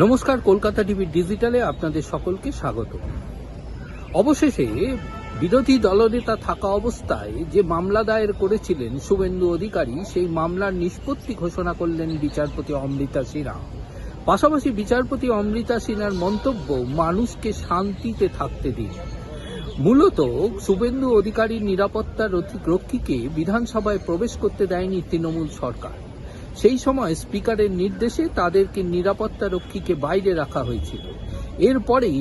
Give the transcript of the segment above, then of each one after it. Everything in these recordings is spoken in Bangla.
নমস্কার, কলকাতা টিভি ডিজিটালে আপনাদের সকলকে স্বাগত। অবশেষে বিরোধী দলনেতা থাকা অবস্থায় যে মামলা দায়ের করেছিলেন শুভেন্দু অধিকারী, সেই মামলার নিষ্পত্তি ঘোষণা করলেন বিচারপতি অমৃতা সিনহা। পাশাপাশি বিচারপতি অমৃতা সিনহার মন্তব্য, মানুষকে শান্তিতে থাকতে দিন। মূলত শুভেন্দু অধিকারীর নিরাপত্তা রক্ষীকে বিধানসভায় প্রবেশ করতে দেয়নি তৃণমূল সরকার। সেই সময় স্পিকারের নির্দেশে তাদেরকে নিরাপত্তা রক্ষীকে বাইরে রাখা হয়েছিল। এরপরেই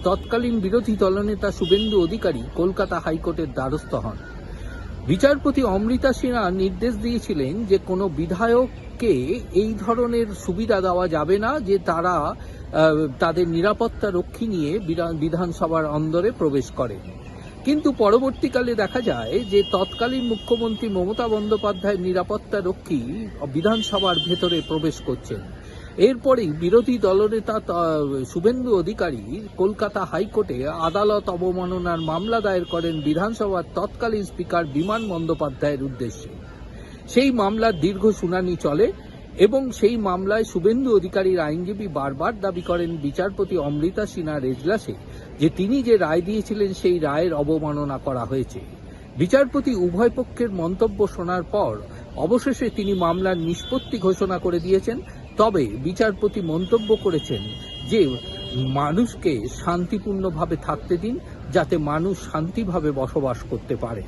তৎকালীন বিরোধী দলনেতা শুভেন্দু অধিকারী কলকাতা হাইকোর্টের দ্বারস্থ হন। বিচারপতি অমৃতা সিনহা নির্দেশ দিয়েছিলেন যে কোনো বিধায়ককে এই ধরনের সুবিধা দেওয়া যাবে না যে তারা তাদের নিরাপত্তা রক্ষী নিয়ে বিধানসভার অন্দরে প্রবেশ করে। কিন্তু পরবর্তীকালে দেখা যায় যে তৎকালীন মুখ্যমন্ত্রী মমতা বন্দ্যোপাধ্যায়ের নিরাপত্তা রক্ষী বিধানসভার ভেতরে প্রবেশ করছেন। এরপরেই বিরোধী দলনেতা শুভেন্দু অধিকারী কলকাতা হাইকোর্টে আদালত অবমাননার মামলা দায়ের করেন বিধানসভার তৎকালীন স্পিকার বিমান বন্দ্যোপাধ্যায়ের উদ্দেশ্যে। সেই মামলার দীর্ঘ শুনানি চলে এবং সেই মামলায় শুভেন্দু অধিকারীর আইনজীবী বারবার দাবি করেন বিচারপতি অমৃতা সিনহার এজলাসে যে তিনি যে রায় দিয়েছিলেন সেই রায়ের অবমাননা করা হয়েছে। বিচারপতি উভয় পক্ষের মন্তব্য শোনার পর অবশেষে তিনি মামলার নিষ্পত্তি ঘোষণা করে দিয়েছেন। তবে বিচারপতি মন্তব্য করেছেন যে মানুষকে শান্তিপূর্ণভাবে থাকতে দিন, যাতে মানুষ শান্তিভাবে বসবাস করতে পারে।